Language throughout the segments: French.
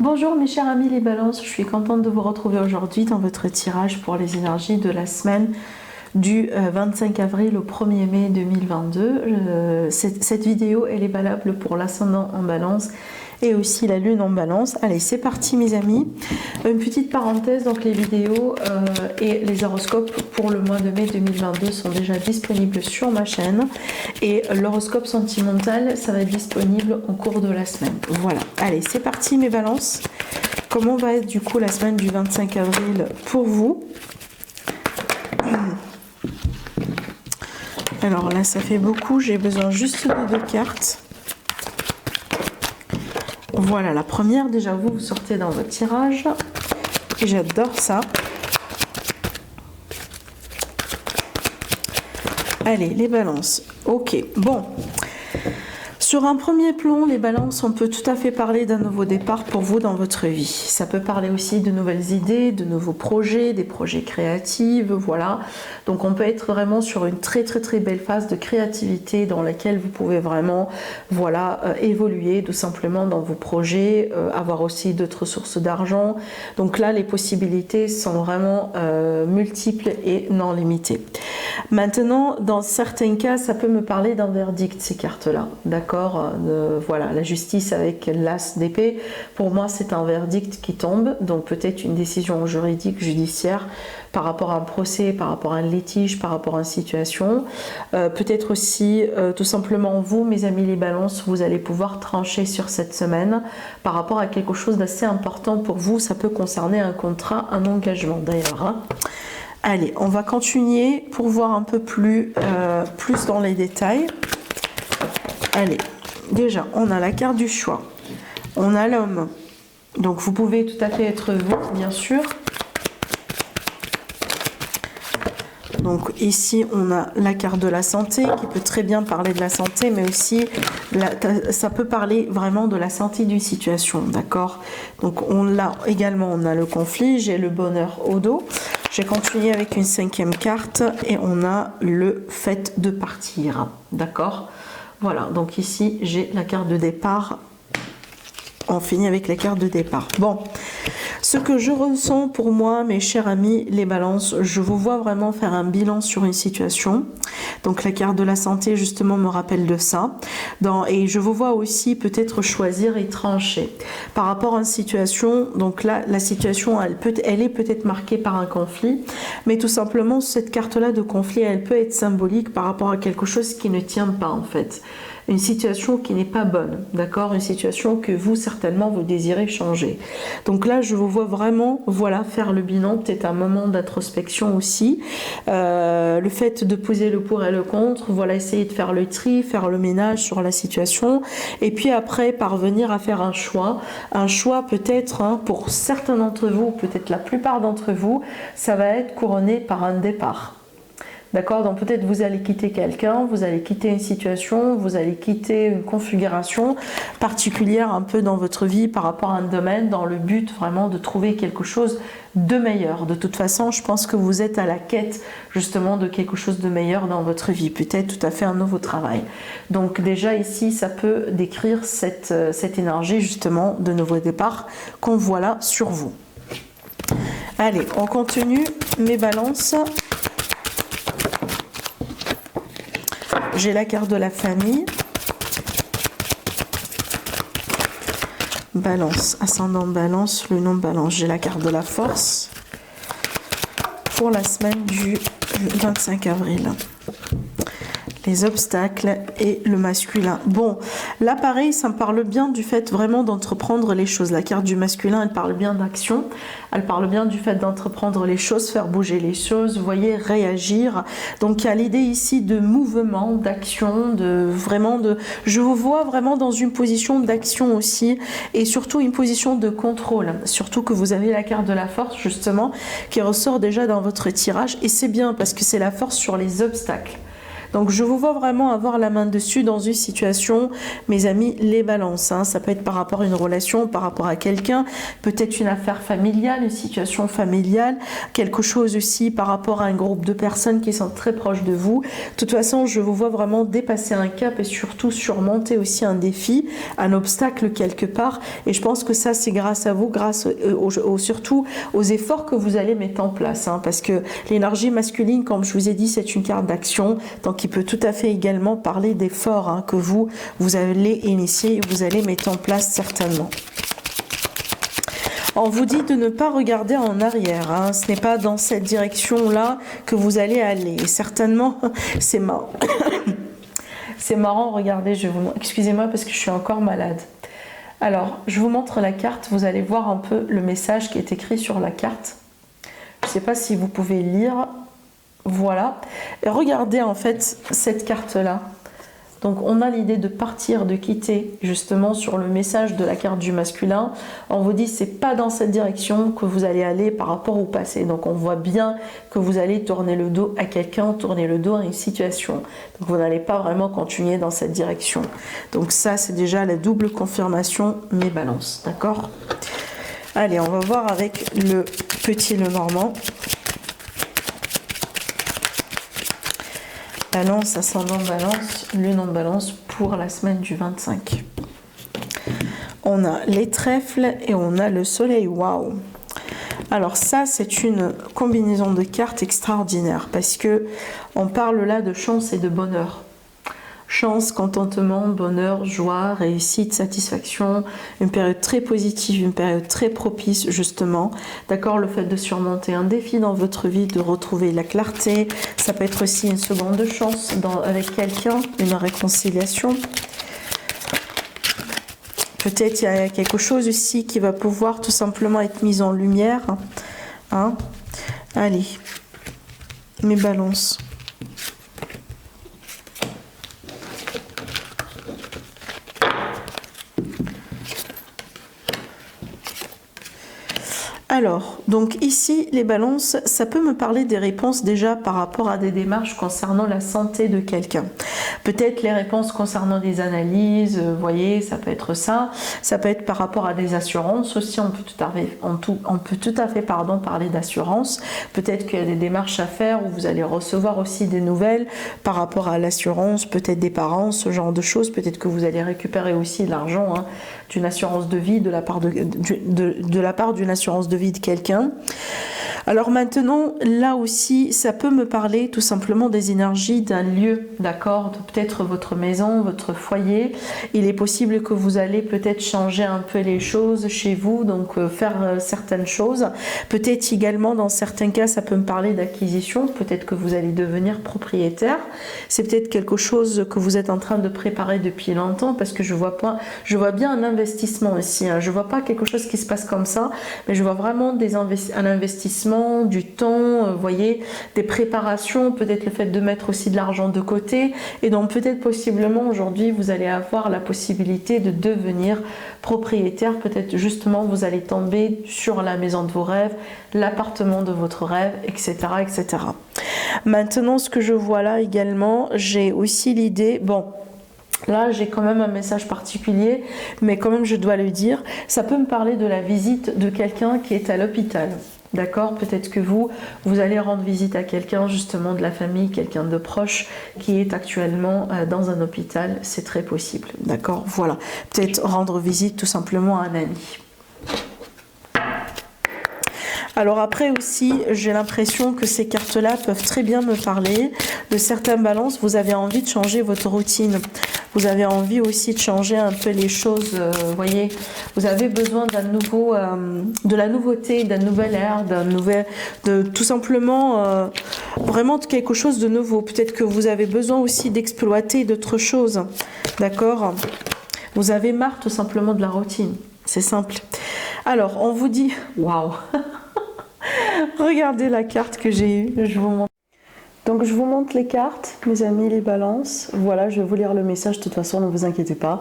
Bonjour mes chers amis les balances, je suis contente de vous retrouver aujourd'hui dans votre tirage pour les énergies de la semaine du 25 avril au 1er mai 2022. Cette vidéo elle est valable pour l'ascendant en balance et aussi la lune en balance. Allez, c'est parti mes amis. Une petite parenthèse, donc les vidéos et les horoscopes pour le mois de mai 2022 sont déjà disponibles sur ma chaîne et l'horoscope sentimental ça va être disponible au cours de la semaine. Voilà, allez, c'est parti mes balances. Comment va être du coup la semaine du 25 avril pour vous? Alors là ça fait beaucoup, j'ai besoin juste de 2 cartes. Voilà, la première, déjà vous sortez dans votre tirage. Et j'adore ça. Allez, les balances. Ok, bon. Sur un premier plan, les balances, on peut tout à fait parler d'un nouveau départ pour vous dans votre vie. Ça peut parler aussi de nouvelles idées, de nouveaux projets, des projets créatifs, voilà. Donc on peut être vraiment sur une très belle phase de créativité dans laquelle vous pouvez vraiment, voilà, évoluer tout simplement dans vos projets, avoir aussi d'autres sources d'argent. Donc là, les possibilités sont vraiment multiples et non limitées. Maintenant, dans certains cas, ça peut me parler d'un verdict, ces cartes-là, d'accord? Voilà, la justice avec l'as d'épée, pour moi c'est un verdict qui tombe, donc peut-être une décision juridique, judiciaire par rapport à un procès, par rapport à un litige, par rapport à une situation. Peut-être aussi tout simplement vous, mes amis les balances, vous allez pouvoir trancher sur cette semaine par rapport à quelque chose d'assez important pour vous. Ça peut concerner un contrat, un engagement d'ailleurs, hein. Allez, on va continuer pour voir un peu plus dans les détails. Allez, déjà, on a la carte du choix. On a l'homme. Donc, vous pouvez tout à fait être vous, bien sûr. Donc, ici, on a la carte de la santé, qui peut très bien parler de la santé, mais aussi, ça peut parler vraiment de la santé d'une situation, d'accord? Donc, on a également, on a le conflit, j'ai le bonheur au dos. J'ai continué avec une 5e carte et on a le fait de partir, d'accord? Voilà, donc ici j'ai la carte de départ. On finit avec la carte de départ. Bon, ce que je ressens pour moi, mes chers amis, les balances, je vous vois vraiment faire un bilan sur une situation. Donc la carte de la santé, justement, me rappelle de ça. Et je vous vois aussi peut-être choisir et trancher. Par rapport à une situation, donc là, la situation, elle est peut-être marquée par un conflit, mais tout simplement, cette carte-là de conflit, elle peut être symbolique par rapport à quelque chose qui ne tient pas, en fait. Une situation qui n'est pas bonne, d'accord? Une situation que vous, certainement, vous désirez changer. Donc là, je vous vois vraiment, voilà, faire le bilan, peut-être un moment d'introspection aussi. Le fait de poser le pour et le contre, voilà, essayer de faire le tri, faire le ménage sur la situation. Et puis après, parvenir à faire un choix. Un choix peut-être, hein, pour certains d'entre vous, peut-être la plupart d'entre vous, ça va être couronné par un départ. D'accord, donc peut-être vous allez quitter quelqu'un, vous allez quitter une situation, vous allez quitter une configuration particulière un peu dans votre vie par rapport à un domaine, dans le but vraiment de trouver quelque chose de meilleur. De toute façon, je pense que vous êtes à la quête justement de quelque chose de meilleur dans votre vie, peut-être tout à fait un nouveau travail. Donc déjà ici, ça peut décrire cette énergie justement de nouveau départ qu'on voit là sur vous. Allez, on continue mes balances. J'ai la carte de la famille. Balance, ascendant balance, le nom balance. J'ai la carte de la force pour la semaine du 25 avril. Les obstacles et le masculin. Bon, là pareil, ça me parle bien du fait vraiment d'entreprendre les choses. La carte du masculin, elle parle bien d'action. Elle parle bien du fait d'entreprendre les choses, faire bouger les choses, vous voyez, réagir. Donc il y a l'idée ici de mouvement, d'action, je vous vois vraiment dans une position d'action aussi et surtout une position de contrôle. Surtout que vous avez la carte de la force justement qui ressort déjà dans votre tirage et c'est bien parce que c'est la force sur les obstacles. Donc je vous vois vraiment avoir la main dessus dans une situation, mes amis, les balances. Hein. Ça peut être par rapport à une relation, par rapport à quelqu'un, peut-être une affaire familiale, une situation familiale, quelque chose aussi par rapport à un groupe de personnes qui sont très proches de vous. De toute façon, je vous vois vraiment dépasser un cap et surtout surmonter aussi un défi, un obstacle quelque part. Et je pense que ça, c'est grâce à vous, grâce surtout aux efforts que vous allez mettre en place. Hein, parce que l'énergie masculine, comme je vous ai dit, c'est une carte d'action. Donc, il peut tout à fait également parler d'efforts hein, que vous allez initier et vous allez mettre en place certainement. On vous dit de ne pas regarder en arrière. Hein. Ce n'est pas dans cette direction-là que vous allez aller. Et certainement, c'est marrant. C'est marrant, regardez, excusez-moi parce que je suis encore malade. Alors, je vous montre la carte. Vous allez voir un peu le message qui est écrit sur la carte. Je ne sais pas si vous pouvez lire. Voilà. Et regardez en fait cette carte-là. Donc on a l'idée de partir, de quitter justement sur le message de la carte du masculin. On vous dit c'est pas dans cette direction que vous allez aller par rapport au passé. Donc on voit bien que vous allez tourner le dos à quelqu'un, tourner le dos à une situation. Donc vous n'allez pas vraiment continuer dans cette direction. Donc ça c'est déjà la double confirmation, mes balances, d'accord? Allez, on va voir avec le petit Lenormand. Balance, ascendant balance, lune en balance pour la semaine du 25. On a les trèfles et on a le soleil. Waouh! Alors ça, c'est une combinaison de cartes extraordinaire parce que on parle là de chance et de bonheur. Chance, contentement, bonheur, joie, réussite, satisfaction, une période très positive, une période très propice justement. D'accord, le fait de surmonter un défi dans votre vie, de retrouver la clarté, ça peut être aussi une seconde chance avec quelqu'un, une réconciliation. Peut-être il y a quelque chose aussi qui va pouvoir tout simplement être mis en lumière. Hein? Allez, mes balances. Alors, donc ici, les balances, ça peut me parler des réponses déjà par rapport à des démarches concernant la santé de quelqu'un. Peut-être les réponses concernant des analyses, vous voyez, ça peut être ça. Ça peut être par rapport à des assurances aussi, on peut tout à fait parler d'assurance. Peut-être qu'il y a des démarches à faire où vous allez recevoir aussi des nouvelles par rapport à l'assurance, peut-être des parents, ce genre de choses. Peut-être que vous allez récupérer aussi de l'argent hein, d'une assurance de vie de la part d'une assurance de vie de quelqu'un. Alors maintenant, là aussi, ça peut me parler tout simplement des énergies d'un lieu, d'accord, peut-être votre maison, votre foyer. Il est possible que vous allez peut-être changer un peu les choses chez vous, donc faire certaines choses. Peut-être également, dans certains cas, ça peut me parler d'acquisition. Peut-être que vous allez devenir propriétaire. C'est peut-être quelque chose que vous êtes en train de préparer depuis longtemps, parce que je vois bien un investissement aussi. Hein. Je vois pas quelque chose qui se passe comme ça, mais je vois vraiment un investissement, du temps, vous voyez, des préparations, peut-être le fait de mettre aussi de l'argent de côté, et donc peut-être possiblement aujourd'hui vous allez avoir la possibilité de devenir propriétaire, peut-être justement vous allez tomber sur la maison de vos rêves, l'appartement de votre rêve, etc., etc. Maintenant, ce que je vois là également, j'ai aussi l'idée, bon, là, j'ai quand même un message particulier, mais quand même, je dois le dire. Ça peut me parler de la visite de quelqu'un qui est à l'hôpital. D'accord? Peut-être que vous allez rendre visite à quelqu'un, justement, de la famille, quelqu'un de proche qui est actuellement dans un hôpital. C'est très possible. D'accord? Voilà. Peut-être rendre visite tout simplement à un ami. Alors après aussi, j'ai l'impression que ces cartes-là peuvent très bien me parler de certaines balances. Vous avez envie de changer votre routine. Vous avez envie aussi de changer un peu les choses. Vous voyez, vous avez besoin de la nouveauté, d'un nouvel air, tout simplement vraiment de quelque chose de nouveau. Peut-être que vous avez besoin aussi d'exploiter d'autres choses. D'accord? Vous avez marre tout simplement de la routine. C'est simple. Alors, on vous dit, waouh! Regardez la carte que j'ai eue, je vous montre. Donc je vous montre les cartes. mes amis les balances. Voilà, je vais vous lire le message, de toute façon ne vous inquiétez pas.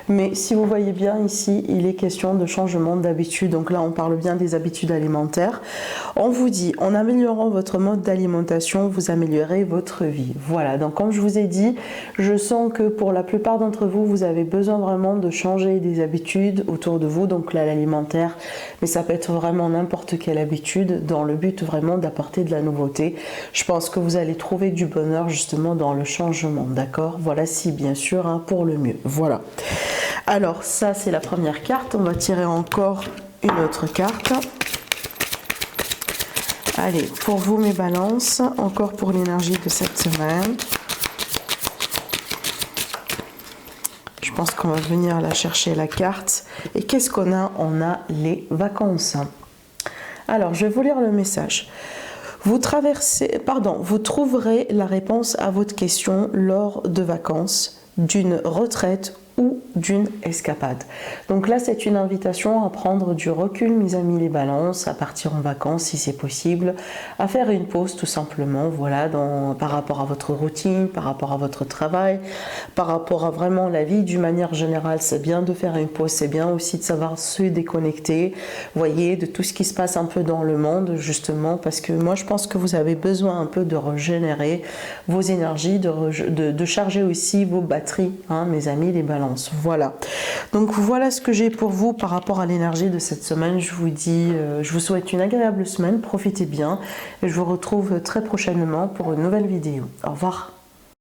Mais si vous voyez bien ici, il est question de changement d'habitude. Donc là on parle bien des habitudes alimentaires. On vous dit, en améliorant votre mode d'alimentation, vous améliorez votre vie. Voilà, donc comme je vous ai dit, je sens que pour la plupart d'entre vous, vous avez besoin vraiment de changer des habitudes autour de vous. Donc là l'alimentaire, mais ça peut être vraiment n'importe quelle habitude dans le but vraiment d'apporter de la nouveauté. Je pense que vous allez trouver du bonheur justement dans le changement, d'accord? Voilà, si bien sûr, hein, pour le mieux. Voilà. Alors ça c'est la première carte. On va tirer encore une autre carte. Allez, pour vous mes balances, encore pour l'énergie de cette semaine. Je pense qu'on va venir là chercher la carte. Et qu'est-ce qu'on a? On a les vacances. Alors, je vais vous lire le message. Vous trouverez la réponse à votre question lors de vacances, d'une retraite ou d'une escapade. Donc là, c'est une invitation à prendre du recul, mes amis les balances, à partir en vacances si c'est possible, à faire une pause tout simplement, voilà, par rapport à votre routine, par rapport à votre travail, par rapport à vraiment la vie d'une manière générale. C'est bien de faire une pause, c'est bien aussi de savoir se déconnecter, voyez, de tout ce qui se passe un peu dans le monde, justement, parce que moi, je pense que vous avez besoin un peu de régénérer vos énergies, de charger aussi vos batteries, hein, mes amis les balances. Voilà, donc voilà ce que j'ai pour vous par rapport à l'énergie de cette semaine. Je vous dis, je vous souhaite une agréable semaine, profitez bien et je vous retrouve très prochainement pour une nouvelle vidéo. Au revoir.